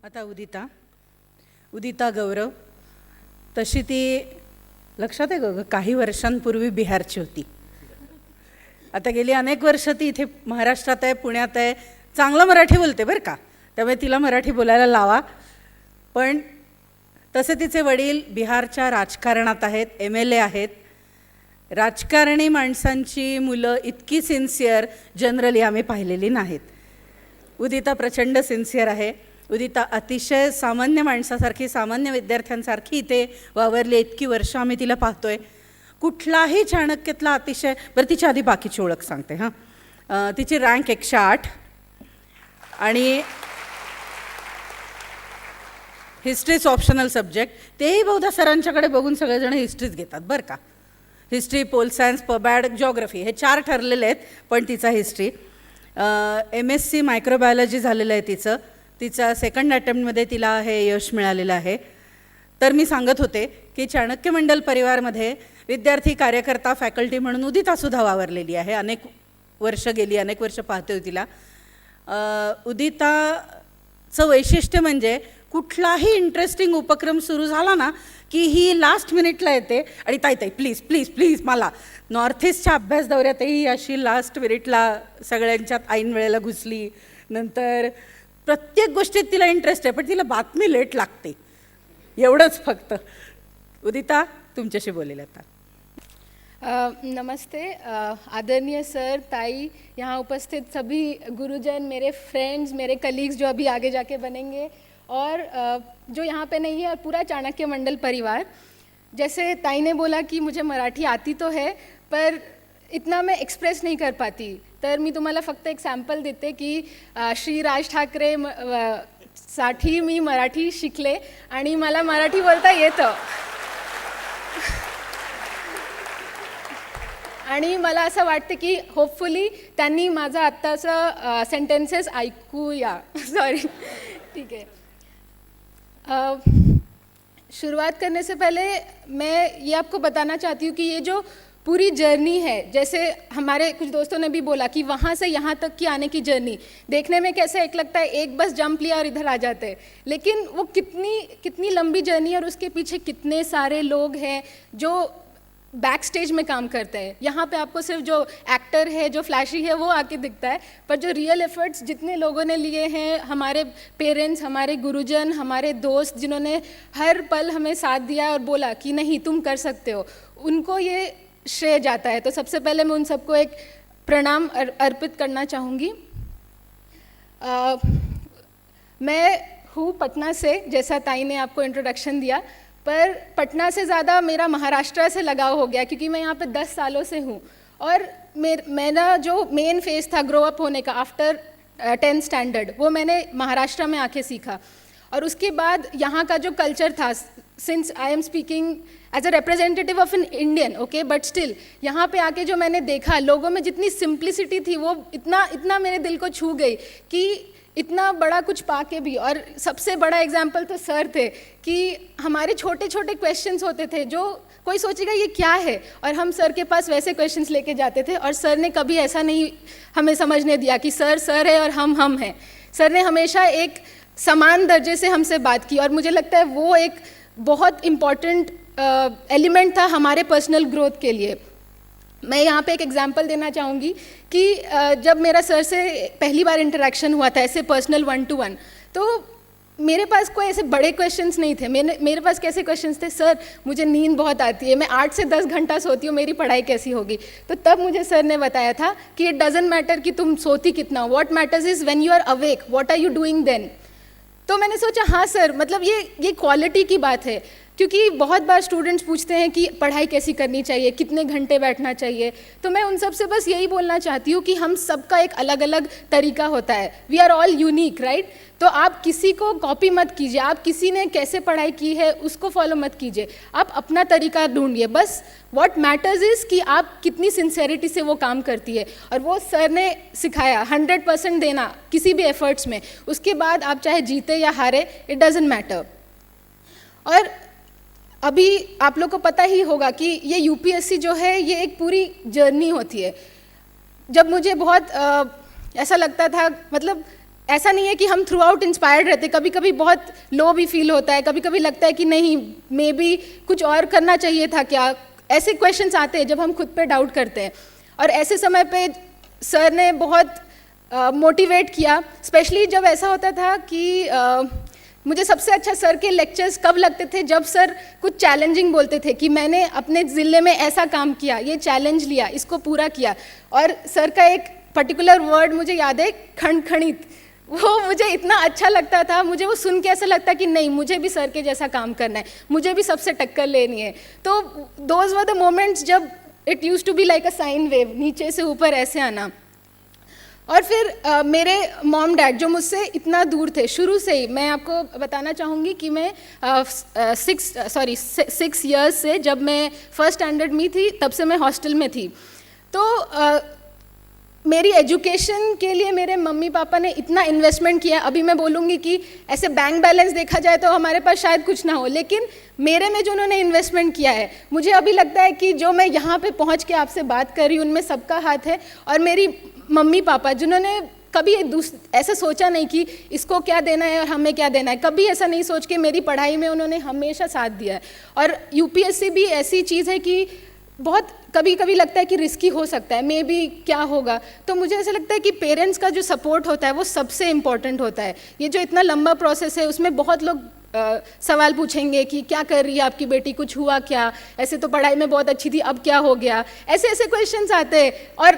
आता उदिता गौरव तशी ती लक्षात आहे ग, काही वर्षांपूर्वी बिहारची होती. आता गेली अनेक वर्ष ती इथे महाराष्ट्रात आहे, पुण्यात आहे. चांगलं मराठी बोलते बरं का, त्यामुळे तिला मराठी बोलायला लावा. पण तसे तिचे वडील बिहारच्या राजकारणात आहेत, MLA आहेत. राजकारणी माणसांची मुलं इतकी सिन्सिअर जनरली आम्ही पाहिलेली नाहीत. उदिता प्रचंड सिन्सिअर आहे. उदिता अतिशय सामान्य माणसासारखी, सामान्य विद्यार्थ्यांसारखी इथे वावरली. इतकी वर्ष आम्ही तिला पाहतोय. कुठलाही चाणक्यातला अतिशय, बरं तिच्या आधी बाकीची ओळख सांगते हां. तिची रँक 108 आणि हिस्ट्रीच ऑप्शनल सब्जेक्ट. तेही बहुधा सरांच्याकडे बघून सगळेजण हिस्ट्रीच घेतात बरं का. हिस्ट्री, पोल सायन्स, पबॅड, जॉग्रफी हे 4 ठरलेले आहेत, पण तिचा हिस्ट्री. MSc मायक्रोबायोलॉजी झालेलं आहे तिचं. तिचा सेकंड अटेम्प्टमध्ये तिला हे यश मिळालेलं आहे. तर मी सांगत होते की चाणक्य मंडल परिवारमध्ये विद्यार्थी, कार्यकर्ता, फॅकल्टी म्हणून उदितासुद्धा वावरलेली आहे. अनेक वर्ष गेली, अनेक वर्ष पाहतोय तिला. उदिताचं वैशिष्ट्य म्हणजे कुठलाही इंटरेस्टिंग उपक्रम सुरू झाला ना की ही लास्ट मिनिटला येते आणि ताई प्लीज प्लीज प्लीज मला. नॉर्थ ईस्टच्या अभ्यास दौऱ्यातही अशी लास्ट मिनिटला सगळ्यांच्यात ऐन वेळेला घुसली. नंतर प्रत्येक गोष्टीत तिला इंटरेस्ट आहे, पण तिला बातमी लेट लागते, एवढंच फक्त. उदिता तुमच्याशी बोलेल आता. नमस्ते आदरणीय सर, ताई, यहाँ उपस्थित सभी गुरुजन, मेरे फ्रेंड्स, मेरे कलीग्स जो अभी आगे जाके बनेंगे, और जो यहाँ पे नहीं है, और पूरा चाणक्य मंडल परिवार. जैसे ताई ने बोला कि मुझे मराठी आती तो है, पर इतना मैं एक्सप्रेस नहीं कर पाती. तर मी तुम्हाला फक्त एक सॅम्पल देते की श्री राज ठाकरे साठी मी मराठी शिकले आणि मला मराठी बोलता येतं. आणि मला असं वाटतं की होपफुली त्यांनी माझं आत्ताचं सेंटेन्सेस ऐकूया. सॉरी, ठीक है. शुरुआत करने से पहले मैं ये आपको बताना चाहती हूँ कि ये जो पूरी जर्नी है, जैसे हमारे कुछ दोस्तों ने भी बोला कि वहाँ से यहाँ तक की आने की जर्नी देखने में कैसे एक लगता है एक बस जंप लिया और इधर आ जाते हैं, लेकिन वो कितनी लंबी जर्नी है और उसके पीछे कितने सारे लोग हैं जो बैक स्टेज में काम करते हैं. यहाँ पे आपको सिर्फ जो एक्टर है, जो फ्लैशी है, वो आके दिखता है, पर जो रियल एफर्ट्स जितने लोगों ने लिए हैं, हमारे पेरेंट्स, हमारे गुरुजन, हमारे दोस्त जिन्होंने हर पल हमें साथ दिया और बोला कि नहीं तुम कर सकते हो, उनको ये श्रेय जाता है. तो सबसे पहले मैं उन सबको एक प्रणाम अर्पित करना चाहूँगी. मैं हूँ पटना से, जैसा ताई ने आपको इंट्रोडक्शन दिया, पर पटना से ज़्यादा मेरा महाराष्ट्र से लगाव हो गया क्योंकि मैं यहाँ पे 10 सालों से हूँ. और मेरा जो मेन फेज़ था ग्रो अप होने का आफ्टर 10th स्टैंडर्ड, वो मैंने महाराष्ट्र में आके सीखा. और उसके बाद यहाँ का जो कल्चर था, since I am speaking as a representative of an Indian, okay, but still यहाँ पे आके जो मैंने देखा लोगों में जितनी सिंप्लिसिटी थी, वो इतना मेरे दिल को छू गई कि इतना बड़ा कुछ पाके भी. और सबसे बड़ा एग्जाम्पल तो सर थे कि हमारे छोटे छोटे क्वेश्चंस होते थे जो कोई सोचेगा ये क्या है, और हम सर के पास वैसे क्वेश्चंस लेके जाते थे. और सर ने कभी ऐसा नहीं हमें समझने दिया कि सर है और हम हैं. सर ने हमेशा एक समान दर्जे से हमसे बात की, और मुझे लगता है वो एक बहुत इम्पॉर्टेंट एलिमेंट था हमारे पर्सनल ग्रोथ के लिए. मैं यहाँ पे एक एग्जांपल देना चाहूँगी कि जब मेरा सर से पहली बार इंटरेक्शन हुआ था ऐसे पर्सनल 1-to-1, तो मेरे पास कोई ऐसे बड़े क्वेश्चंस नहीं थे. मेरे पास कैसे क्वेश्चंस थे, सर मुझे नींद बहुत आती है, मैं 8 से 10 घंटा सोती हूँ, मेरी पढ़ाई कैसी होगी. तो तब मुझे सर ने बताया था कि इट डजेंट मैटर कि तुम सोती कितना, what matters is when you are awake, what are you doing then. तो मैंने सोचा हाँ सर, मतलब ये क्वालिटी की बात है. क्योंकि बहुत बार स्टूडेंट्स पूछते हैं कि पढ़ाई कैसी करनी चाहिए, कितने घंटे बैठना चाहिए. तो मैं उन सब से बस यही बोलना चाहती हूँ कि हम सबका एक अलग अलग तरीका होता है. We are all unique, right. तो आप किसी को कॉपी मत कीजिए, आप किसी ने कैसे पढ़ाई की है उसको फॉलो मत कीजिए, आप अपना तरीका ढूंढिए. बस व्हाट मैटर्स इज़ कि आप कितनी सिंसेरिटी से वो काम करती है. और वो सर ने सिखाया 100% देना किसी भी एफर्ट्स में. उसके बाद आप चाहे जीते या हारे, इट डजेंट मैटर. और अभी आप लोग को पता ही होगा कि ये UPSC जो है ये एक पूरी जर्नी होती है. जब मुझे बहुत ऐसा लगता था, मतलब ऐसा नहीं है कि हम थ्रू आउट इंस्पायर्ड रहते, कभी कभी बहुत लो भी फील होता है, कभी कभी लगता है कि नहीं मे बी कुछ और करना चाहिए था क्या, ऐसे क्वेश्चंस आते हैं जब हम खुद पे डाउट करते हैं। और ऐसे समय पे सर ने बहुत मोटिवेट किया, स्पेशली जब ऐसा होता था कि मुझे सबसे अच्छा सर के लेक्चर्स कब लगते थे, जब सर कुछ चैलेंजिंग बोलते थे कि मैंने अपने ज़िले में ऐसा काम किया, ये चैलेंज लिया, इसको पूरा किया। और सर का एक पर्टिकुलर वर्ड मुझे याद है, खंडखणित, वो मुझे इतना अच्छा लगता था, मुझे वो सुन के ऐसा लगता कि नहीं मुझे भी सर के जैसा काम करना है, मुझे भी सबसे टक्कर लेनी है। तो दोज वर द मोमेंट्स जब it use to be like a sine wave, नीचे से ऊपर ऐसे आना। और फिर मेरे मॉम डैड जो मुझसे इतना दूर थे शुरू से ही, मैं आपको बताना चाहूँगी कि मैं 6 इयर्स से, जब मैं फर्स्ट स्टैंडर्ड में थी तब से मैं हॉस्टल में थी। तो मेरी एजुकेशन के लिए मेरे मम्मी पापा ने इतना इन्वेस्टमेंट किया। अभी मैं बोलूँगी कि ऐसे बैंक बैलेंस देखा जाए तो हमारे पास शायद कुछ ना हो, लेकिन मेरे में जो उन्होंने इन्वेस्टमेंट किया है, मुझे अभी लगता है कि जो मैं यहाँ पे पहुँच के आपसे बात कर रही हूँ उनमें सबका हाथ है। और मेरी मम्मी पापा जिन्होंने कभी ऐसा सोचा नहीं कि इसको क्या देना है और हमें क्या देना है, कभी ऐसा नहीं सोच के मेरी पढ़ाई में उन्होंने हमेशा साथ दिया है। और यूपीएससी भी ऐसी चीज़ है कि बहुत कभी कभी लगता है कि रिस्की हो सकता है, मे बी क्या होगा, तो मुझे ऐसा लगता है कि पेरेंट्स का जो सपोर्ट होता है वो सबसे इम्पॉर्टेंट होता है। ये जो इतना लंबा प्रोसेस है उसमें बहुत लोग सवाल पूछेंगे कि क्या कर रही है आपकी बेटी, कुछ हुआ क्या, ऐसे तो पढ़ाई में बहुत अच्छी थी अब क्या हो गया, ऐसे ऐसे क्वेश्चंस आते हैं। और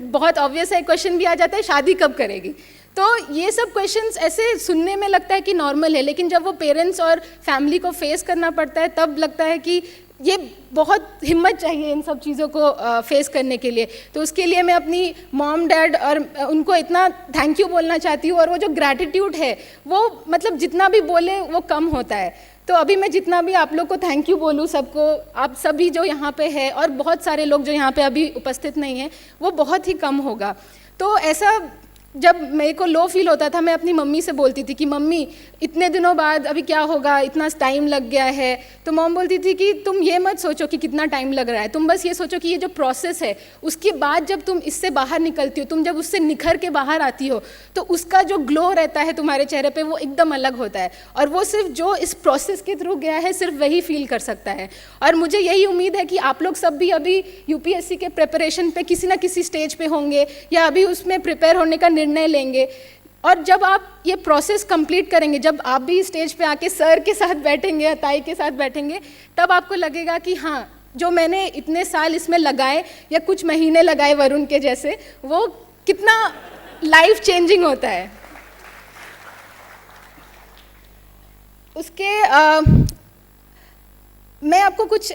बहुत ऑब्वियस है क्वेश्चन भी आ जाता है, शादी कब करेगी। तो ये सब क्वेश्चंस ऐसे सुनने में लगता है कि नॉर्मल है, लेकिन जब वो पेरेंट्स और फैमिली को फेस करना पड़ता है तब लगता है कि ये बहुत हिम्मत चाहिए इन सब चीज़ों को फेस करने के लिए। तो उसके लिए मैं अपनी मॉम डैड और उनको इतना थैंक यू बोलना चाहती हूँ। और वो जो ग्रैटिट्यूड है वो मतलब जितना भी बोले वो कम होता है। तो अभी मैं जितना भी आप लोग को थैंक यू बोलूँ सबको, आप सभी जो यहाँ पे है और बहुत सारे लोग जो यहाँ पे अभी उपस्थित नहीं हैं, वो बहुत ही कम होगा। तो ऐसा जब मेरे को लो फील होता था मैं अपनी मम्मी से बोलती थी कि मम्मी इतने दिनों बाद अभी क्या होगा, इतना टाइम लग गया है। तो मॉम बोलती थी कि तुम ये मत सोचो कि कितना टाइम लग रहा है, तुम बस ये सोचो कि ये जो प्रोसेस है उसके बाद जब तुम इससे बाहर निकलती हो, तुम जब उससे निखर के बाहर आती हो तो उसका जो ग्लो रहता है तुम्हारे चेहरे पे वो एकदम अलग होता है। और वो सिर्फ जो इस प्रोसेस के थ्रू गया है सिर्फ वही फील कर सकता है। और मुझे यही उम्मीद है कि आप लोग सब भी अभी यूपीएससी के प्रिपरेशन पे किसी ना किसी स्टेज पे होंगे या अभी उसमें प्रिपेयर होने का निर्णय लेंगे। और जब आप ये प्रोसेस कंप्लीट करेंगे, जब आप भी स्टेज पे आके सर के साथ बैठेंगे या ताई के साथ बैठेंगे, तब आपको लगेगा कि हाँ जो मैंने इतने साल इसमें लगाए या कुछ महीने लगाए वरुण के जैसे, वो कितना लाइफ चेंजिंग होता है। उसके मैं आपको कुछ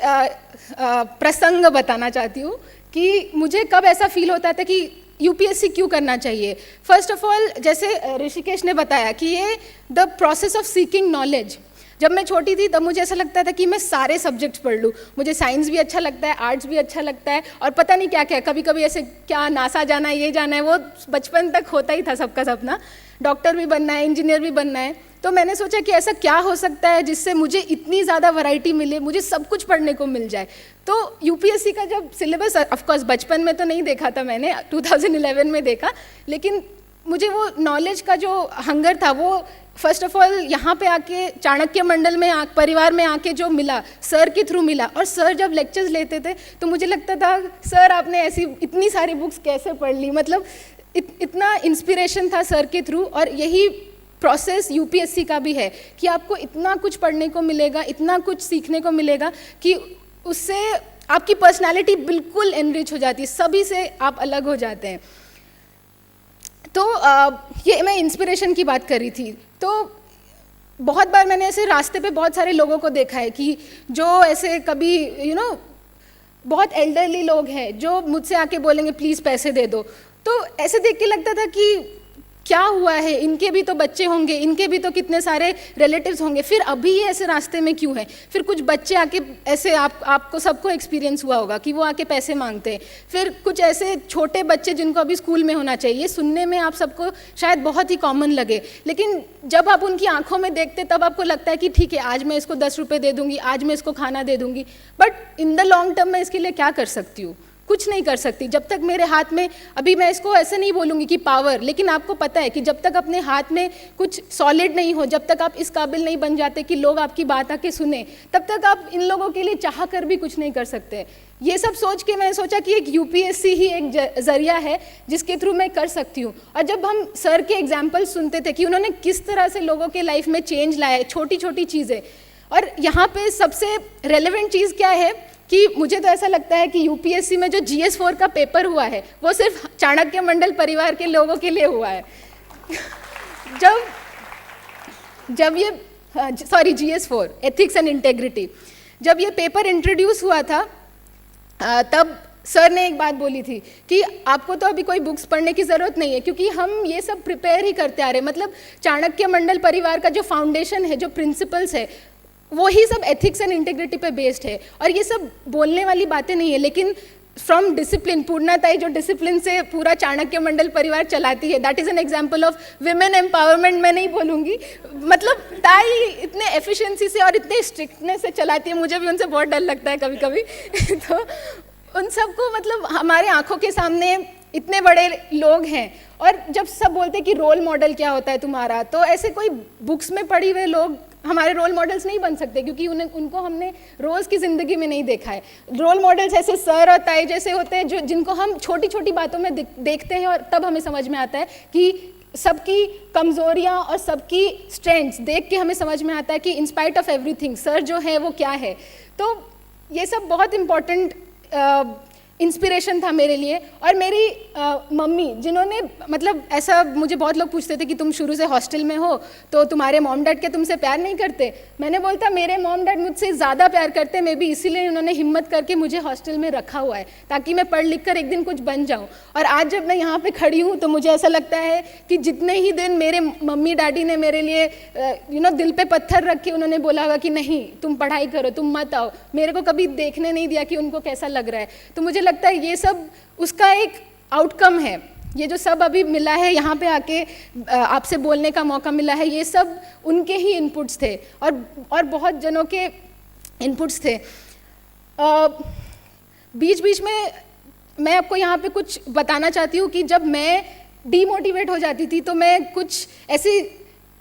प्रसंग बताना चाहती हूँ कि मुझे कब ऐसा फील होता था कि यूपीएससी क्यों करना चाहिए। फर्स्ट ऑफ ऑल, जैसे ऋषिकेश ने बताया कि ये the process of seeking knowledge. जब मैं छोटी थी तब मुझे ऐसा लगता था कि मैं सारे सब्जेक्ट्स पढ़ लूँ, मुझे साइंस भी अच्छा लगता है, आर्ट्स भी अच्छा लगता है और पता नहीं क्या क्या, कभी कभी ऐसे क्या नासा जाना है, ये जाना है, वो बचपन तक होता ही था सबका सपना, डॉक्टर भी बनना है, इंजीनियर भी बनना है। तो मैंने सोचा कि ऐसा क्या हो सकता है जिससे मुझे इतनी ज़्यादा वैरायटी मिले, मुझे सब कुछ पढ़ने को मिल जाए। तो यूपीएससी का जब सिलेबस, ऑफकोर्स बचपन में तो नहीं देखा था मैंने, 2011 में देखा, लेकिन मुझे वो नॉलेज का जो हंगर था वो फर्स्ट ऑफ ऑल यहाँ पे आके चाणक्य मंडल में परिवार में आके जो मिला, सर के थ्रू मिला। और सर जब लेक्चर्स लेते थे तो मुझे लगता था सर आपने ऐसी इतनी सारी बुक्स कैसे पढ़ ली, मतलब इतना इंस्पिरेशन था सर के थ्रू। और यही प्रोसेस यूपीएससी का भी है कि आपको इतना कुछ पढ़ने को मिलेगा, इतना कुछ सीखने को मिलेगा कि उससे आपकी पर्सनालिटी बिल्कुल एनरिच हो जाती है, सभी से आप अलग हो जाते हैं। तो ये मैं इंस्पिरेशन की बात कर रही थी। तो बहुत बार मैंने ऐसे रास्ते पे बहुत सारे लोगों को देखा है कि जो ऐसे कभी बहुत एल्डरली लोग हैं जो मुझसे आके बोलेंगे प्लीज़ पैसे दे दो। तो ऐसे देख के लगता था कि क्या हुआ है, इनके भी तो बच्चे होंगे, इनके भी तो कितने सारे रिलेटिव्स होंगे, फिर अभी ये ऐसे रास्ते में क्यों है। फिर कुछ बच्चे आके ऐसे आपको सबको एक्सपीरियंस हुआ होगा कि वो आके पैसे मांगते हैं। फिर कुछ ऐसे छोटे बच्चे जिनको अभी स्कूल में होना चाहिए, सुनने में आप सबको शायद बहुत ही कॉमन लगे, लेकिन जब आप उनकी आंखों में देखते तब आपको लगता है कि ठीक है आज मैं इसको 10 रुपये दे दूँगी, आज मैं इसको खाना दे दूँगी, but in the long term मैं इसके लिए क्या कर सकती हूँ। कुछ नहीं कर सकती जब तक मेरे हाथ में, अभी मैं इसको ऐसे नहीं बोलूँगी कि पावर, लेकिन आपको पता है कि जब तक अपने हाथ में कुछ सॉलिड नहीं हो, जब तक आप इस काबिल नहीं बन जाते कि लोग आपकी बात आके सुने, तब तक आप इन लोगों के लिए चाह कर भी कुछ नहीं कर सकते। ये सब सोच के मैंने सोचा कि एक यूपीएससी ही एक जरिया है जिसके थ्रू मैं कर सकती हूँ। और जब हम सर के एग्जाम्पल सुनते थे कि उन्होंने किस तरह से लोगों के लाइफ में चेंज लाया है, छोटी छोटी चीज़ें, और यहाँ पे सबसे रेलेवेंट चीज़ क्या है कि मुझे तो ऐसा लगता है कि यूपीएससी में जो GS4 का पेपर हुआ है वो सिर्फ चाणक्य मंडल परिवार के लोगों के लिए हुआ है। जब ये GS4 एथिक्स एंड इंटेग्रिटी, जब ये पेपर इंट्रोड्यूस हुआ था तब सर ने एक बात बोली थी कि आपको तो अभी कोई बुक्स पढ़ने की ज़रूरत नहीं है, क्योंकि हम ये सब प्रिपेयर ही करते आ रहे हैं। मतलब चाणक्य मंडल परिवार का जो फाउंडेशन है, जो प्रिंसिपल्स है, वो ही सब एथिक्स एंड इंटेग्रिटी पे बेस्ड है। और ये सब बोलने वाली बातें नहीं है, लेकिन फ्रॉम डिसिप्लिन, पूर्णा ताई जो डिसिप्लिन से पूरा चाणक्य मंडल परिवार चलाती है, that is an example of women empowerment. मैं नहीं बोलूँगी, मतलब ताई इतने एफिशिएंसी से और इतने स्ट्रिक्टनेस से चलाती है, मुझे भी उनसे बहुत डर लगता है कभी कभी तो उन सबको, मतलब हमारे आंखों के सामने इतने बड़े लोग हैं, और जब सब बोलते हैं कि रोल मॉडल क्या होता है तुम्हारा, तो ऐसे कोई बुक्स में पढ़े हुए लोग हमारे रोल मॉडल्स नहीं बन सकते, क्योंकि उनको हमने रोज़ की ज़िंदगी में नहीं देखा है। रोल मॉडल्स ऐसे सर और ताई जैसे होते हैं जो जिनको हम छोटी छोटी बातों में देखते हैं, और तब हमें समझ में आता है कि सबकी कमज़ोरियाँ और सबकी स्ट्रेंथ्स देख के हमें समझ में आता है कि in spite of everything sir जो है वो क्या है। तो ये सब बहुत इम्पॉर्टेंट इंस्पिरेशन था मेरे लिए। और मेरी मम्मी, जिन्होंने, मतलब ऐसा मुझे बहुत लोग पूछते थे कि तुम शुरू से हॉस्टल में हो तो तुम्हारे मॉम डैड के तुमसे प्यार नहीं करते। मैंने बोलता मेरे मॉम डैड मुझसे ज़्यादा प्यार करते, मे बी इसीलिए उन्होंने हिम्मत करके मुझे हॉस्टल में रखा हुआ है, ताकि मैं पढ़ लिख कर एक दिन कुछ बन जाऊँ। और आज जब मैं यहाँ पर खड़ी हूँ तो मुझे ऐसा लगता है कि जितने ही दिन मेरे मम्मी डैडी ने मेरे लिए दिल पे पत्थर रख के उन्होंने बोला होगा कि नहीं तुम पढ़ाई करो, तुम मत आओ, मेरे को कभी देखने नहीं दिया कि उनको कैसा लग रहा है। तो मुझे लगता है ये सब उसका एक आउटकम है। ये जो सब अभी मिला है, यहाँ पे आके आपसे बोलने का मौका मिला है, ये सब उनके ही इनपुट्स थे और बहुत जनों के इनपुट्स थे। बीच बीच में मैं आपको यहाँ पे कुछ बताना चाहती हूँ कि जब मैं डीमोटिवेट हो जाती थी तो मैं कुछ ऐसी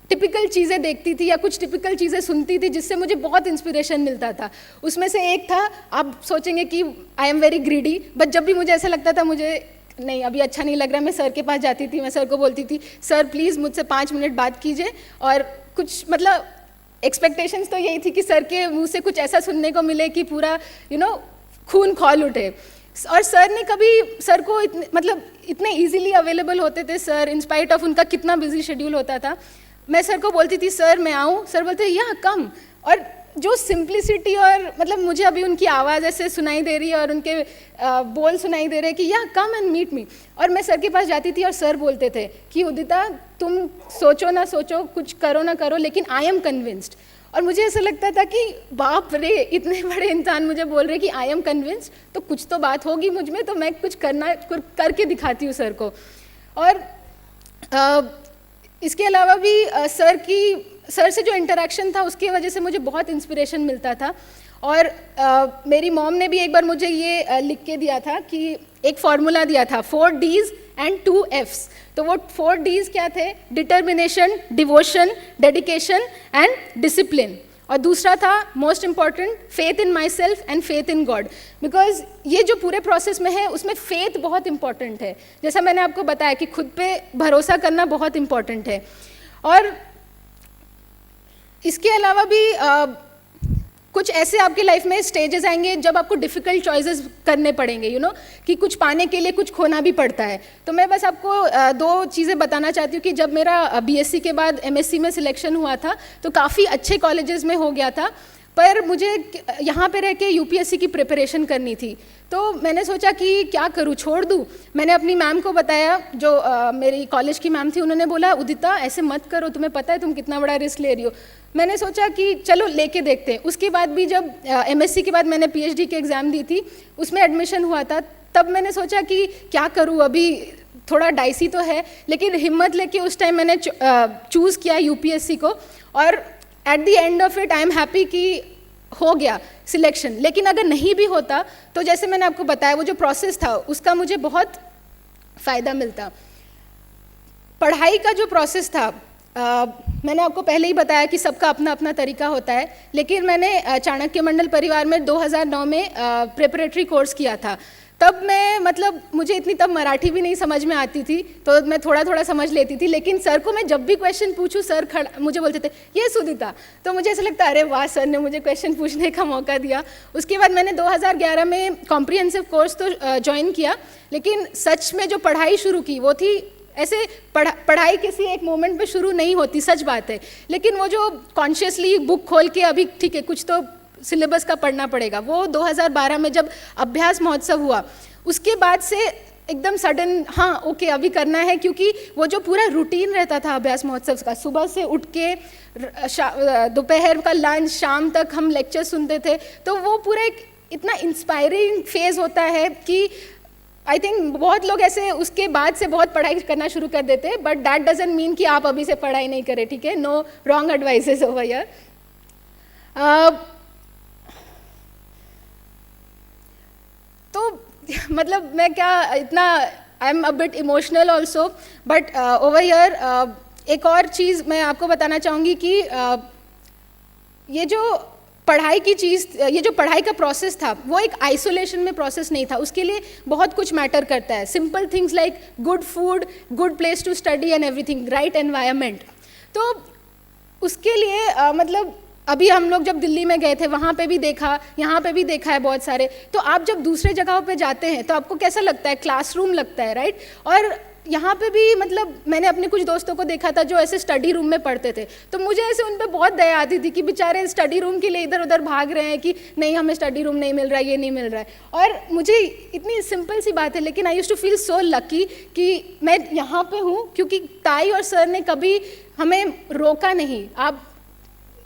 टिपिकल चीज़ें देखती थी या कुछ टिपिकल चीज़ें सुनती थी जिससे मुझे बहुत इंस्पिरेशन मिलता था। उसमें से एक था, आप सोचेंगे कि I am very greedy, but जब भी मुझे ऐसा लगता था मुझे नहीं अभी अच्छा नहीं लग रहा, मैं सर के पास जाती थी, मैं सर को बोलती थी सर प्लीज़ मुझसे 5 मिनट बात कीजिए। और कुछ मतलब एक्सपेक्टेशंस तो यही थी कि सर के मुँह से कुछ ऐसा सुनने को मिले कि पूरा खून खौल उठे। और सर ने कभी, सर को इतने ईजिली अवेलेबल होते थे सर, इंस्पाइट ऑफ उनका कितना बिजी शेड्यूल होता था। मैं सर को बोलती थी सर मैं आऊँ, सर बोलते या कम। और जो सिंप्लिसिटी और मतलब मुझे अभी उनकी आवाज़ ऐसे सुनाई दे रही है और उनके बोल सुनाई दे रहे हैं कि या कम एंड मीट मी। और मैं सर के पास जाती थी और सर बोलते थे कि उदिता तुम सोचो ना सोचो, कुछ करो ना करो, लेकिन आई एम कन्विंस्ड। और मुझे ऐसा लगता था कि बाप रे, इतने बड़े इंसान मुझे बोल रहे कि आई एम कन्विंस्ड, तो कुछ तो बात होगी मुझ में, तो मैं कुछ करके दिखाती हूँ सर को। और इसके अलावा भी सर से जो इंटरेक्शन था उसकी वजह से मुझे बहुत इंस्पिरेशन मिलता था। और मेरी मॉम ने भी एक बार मुझे ये लिख के दिया था कि एक फार्मूला दिया था 4 Ds एंड 2 Fs। तो वो 4 Ds क्या थे? Determination, devotion, dedication and discipline. और दूसरा था most important, faith in my self and faith in God. Because ये जो पूरे प्रोसेस में है उसमें फेथ बहुत इंपॉर्टेंट है। जैसा मैंने आपको बताया कि खुद पे भरोसा करना बहुत इंपॉर्टेंट है। और इसके अलावा भी कुछ ऐसे आपके लाइफ में स्टेजेस आएंगे जब आपको डिफ़िकल्ट चॉइसेस करने पड़ेंगे, कि कुछ पाने के लिए कुछ खोना भी पड़ता है। तो मैं बस आपको 2 चीज़ें बताना चाहती हूँ कि जब मेरा BSc के बाद MSc में सिलेक्शन हुआ था तो काफ़ी अच्छे कॉलेजेस में हो गया था, पर मुझे यहाँ पे रह के UPSC की प्रिपरेशन करनी थी। तो मैंने सोचा कि क्या करूँ, छोड़ दूँ। मैंने अपनी मैम को बताया, जो मेरी कॉलेज की मैम थी, उन्होंने बोला उदिता ऐसे मत करो, तुम्हें पता है तुम कितना बड़ा रिस्क ले रही हो। मैंने सोचा कि चलो लेके देखते हैं। उसके बाद भी जब MSc के बाद मैंने PhD की एग्ज़ाम दी थी, उसमें एडमिशन हुआ था, तब मैंने सोचा कि क्या करूँ, अभी थोड़ा डाइसी तो है, लेकिन हिम्मत लेके उस टाइम मैंने चूज़ किया UPSC को। और at the end of it I am happy कि हो गया सिलेक्शन, लेकिन अगर नहीं भी होता तो जैसे मैंने आपको बताया वो जो प्रोसेस था उसका मुझे बहुत फ़ायदा मिलता। पढ़ाई का जो प्रोसेस था, मैंने आपको पहले ही बताया कि सबका अपना अपना तरीका होता है, लेकिन मैंने चाणक्य मंडल परिवार में 2009 में प्रिपरेटरी कोर्स किया था। तब मैं मतलब मुझे इतनी तब मराठी भी नहीं समझ में आती थी, तो मैं थोड़ा थोड़ा समझ लेती थी, लेकिन सर को मैं जब भी क्वेश्चन पूछूं सर मुझे बोलते थे ये सुदिता, तो मुझे ऐसा लगता अरे वाह सर ने मुझे क्वेश्चन पूछने का मौका दिया। उसके बाद मैंने 2011 में कॉम्प्रिहेंसिव कोर्स तो ज्वाइन किया, लेकिन सच में जो पढ़ाई शुरू की वो थी ऐसे पढ़ाई किसी एक मोमेंट पे शुरू नहीं होती, सच बात है, लेकिन वो जो कॉन्शियसली बुक खोल के अभी ठीक है कुछ तो सिलेबस का पढ़ना पड़ेगा, वो 2012 में जब अभ्यास महोत्सव हुआ उसके बाद से एकदम सडन हाँ ओके अभी करना है, क्योंकि वो जो पूरा रूटीन रहता था अभ्यास महोत्सव का, सुबह से उठ के दोपहर का लंच, शाम तक हम लेक्चर सुनते थे, तो वो पूरा एक इतना इंस्पायरिंग फेज़ होता है कि आई थिंक बहुत लोग ऐसे उसके बाद से बहुत पढ़ाई करना शुरू कर देते हैं, बट दैट डजंट मीन कि आप अभी से पढ़ाई नहीं करें, ठीक है, no wrong advices over here. तो मतलब मैं क्या इतना I am a bit emotional also, but over here एक और चीज़ मैं आपको बताना चाहूँगी कि ये जो पढ़ाई की चीज़, ये जो पढ़ाई का प्रोसेस था वो एक आइसोलेशन में प्रोसेस नहीं था, उसके लिए बहुत कुछ मैटर करता है, simple things like good food, good place to study and everything, right environment. तो उसके लिए मतलब अभी हम लोग जब दिल्ली में गए थे वहाँ पे भी देखा, यहाँ पे भी देखा है बहुत सारे, तो आप जब दूसरे जगहों पे जाते हैं तो आपको कैसा लगता है, क्लासरूम लगता है, राइट। और यहाँ पे भी मतलब मैंने अपने कुछ दोस्तों को देखा था जो ऐसे स्टडी रूम में पढ़ते थे, तो मुझे ऐसे उन पर बहुत दया आती थी कि बेचारे स्टडी रूम के लिए इधर उधर भाग रहे हैं कि नहीं हमें स्टडी रूम नहीं मिल रहा है, ये नहीं मिल रहा है। और मुझे इतनी सिंपल सी बात है, लेकिन I used to feel so lucky कि मैं यहाँ पे हूँ, क्योंकि ताई और सर ने कभी हमें रोका नहीं, आप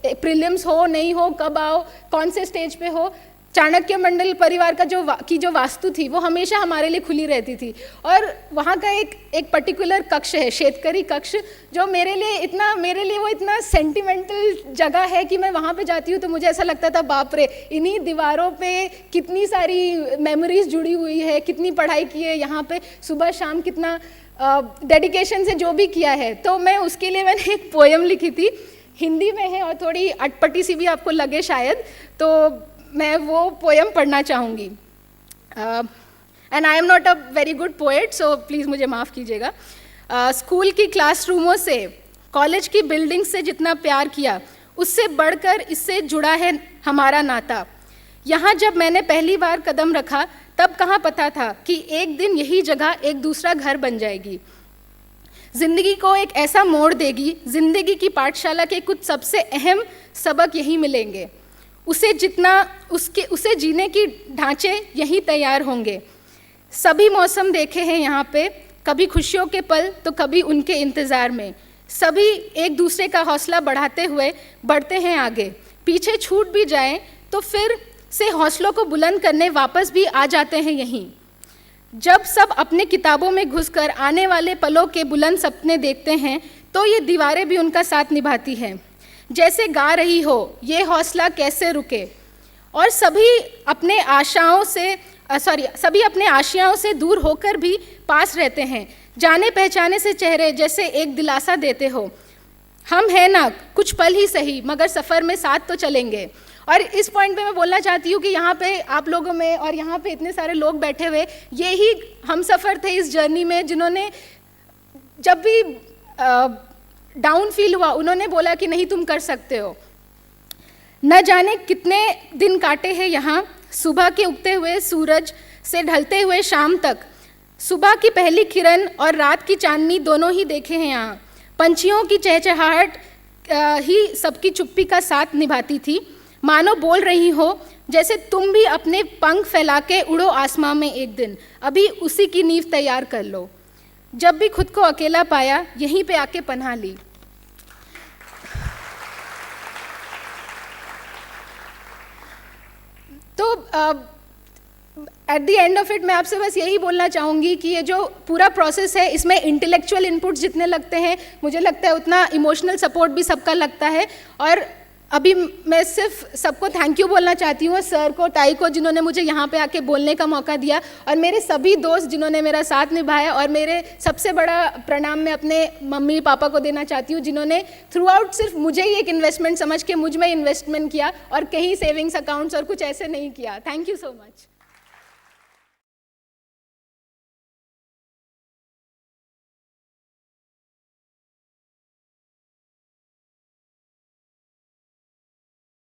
प्रीलिम्स हो नहीं हो, कब आओ, कौन से स्टेज पे हो, चाणक्य मंडल परिवार का जो वास्तु थी वो हमेशा हमारे लिए खुली रहती थी। और वहाँ का एक पर्टिकुलर कक्ष है, शेतकरी कक्ष, जो मेरे लिए वो इतना सेंटिमेंटल जगह है कि मैं वहाँ पे जाती हूँ तो मुझे ऐसा लगता था बाप रे, इन्हीं दीवारों पे कितनी सारी मेमोरीज जुड़ी हुई है, कितनी पढ़ाई की है यहाँ पे, सुबह शाम कितना डेडिकेशन से जो भी किया है। तो मैं उसके लिए मैंने एक पोएम लिखी थी, हिंदी में है और थोड़ी अटपटी सी भी आपको लगे शायद, तो मैं वो पोएम पढ़ना चाहूँगी। And I am not a very good poet, so please मुझे माफ़ कीजिएगा। स्कूल की क्लासरूमों से, कॉलेज की बिल्डिंग से जितना प्यार किया, उससे बढ़कर इससे जुड़ा है हमारा नाता। यहाँ जब मैंने पहली बार कदम रखा तब कहाँ पता था कि एक दिन यही जगह एक दूसरा घर बन जाएगी, ज़िंदगी को एक ऐसा मोड़ देगी, ज़िंदगी की पाठशाला के कुछ सबसे अहम सबक यहीं मिलेंगे, उसे जीने की ढांचे यहीं तैयार होंगे। सभी मौसम देखे हैं यहाँ पे, कभी खुशियों के पल तो कभी उनके इंतज़ार में, सभी एक दूसरे का हौसला बढ़ाते हुए बढ़ते हैं आगे, पीछे छूट भी जाएं तो फिर से हौसलों को बुलंद करने वापस भी आ जाते हैं यहीं। जब सब अपने किताबों में घुसकर आने वाले पलों के बुलंद सपने देखते हैं तो ये दीवारें भी उनका साथ निभाती हैं, जैसे गा रही हो ये हौसला कैसे रुके। और सभी अपने आशियाओं से दूर होकर भी पास रहते हैं, जाने पहचाने से चेहरे जैसे एक दिलासा देते हो, हम हैं ना कुछ पल ही सही मगर सफ़र में साथ तो चलेंगे। और इस पॉइंट पे मैं बोलना चाहती हूँ कि यहाँ पे आप लोगों में और यहाँ पे इतने सारे लोग बैठे हुए, ये ही हम सफ़र थे इस जर्नी में, जिन्होंने जब भी डाउन फील हुआ उन्होंने बोला कि नहीं तुम कर सकते हो। न जाने कितने दिन काटे हैं यहाँ, सुबह के उगते हुए सूरज से ढलते हुए शाम तक, सुबह की पहली किरण और रात की चांदनी दोनों ही देखे हैं यहाँ। पंछियों की चहचहाहट ही सबकी चुप्पी का साथ निभाती थी, मानो बोल रही हो जैसे तुम भी अपने पंख फैला के उड़ो आसमां में एक दिन, अभी उसी की नींव तैयार कर लो। जब भी खुद को अकेला पाया यहीं पे आके पनाह ली। तो at the end of it मैं आपसे बस यही बोलना चाहूँगी कि ये जो पूरा प्रोसेस है इसमें इंटेलेक्चुअल इनपुट्स जितने लगते हैं मुझे लगता है उतना इमोशनल सपोर्ट भी सबका लगता है। और अभी मैं सिर्फ सबको थैंक यू बोलना चाहती हूँ, सर को, टाई को, जिन्होंने मुझे यहाँ पे आके बोलने का मौका दिया, और मेरे सभी दोस्त जिन्होंने मेरा साथ निभाया, और मेरे सबसे बड़ा प्रणाम मैं अपने मम्मी पापा को देना चाहती हूँ, जिन्होंने थ्रू आउट सिर्फ मुझे ही एक इन्वेस्टमेंट समझ के मुझ में इन्वेस्टमेंट किया और कहीं सेविंग्स अकाउंट्स और कुछ ऐसे नहीं किया। Thank you so much.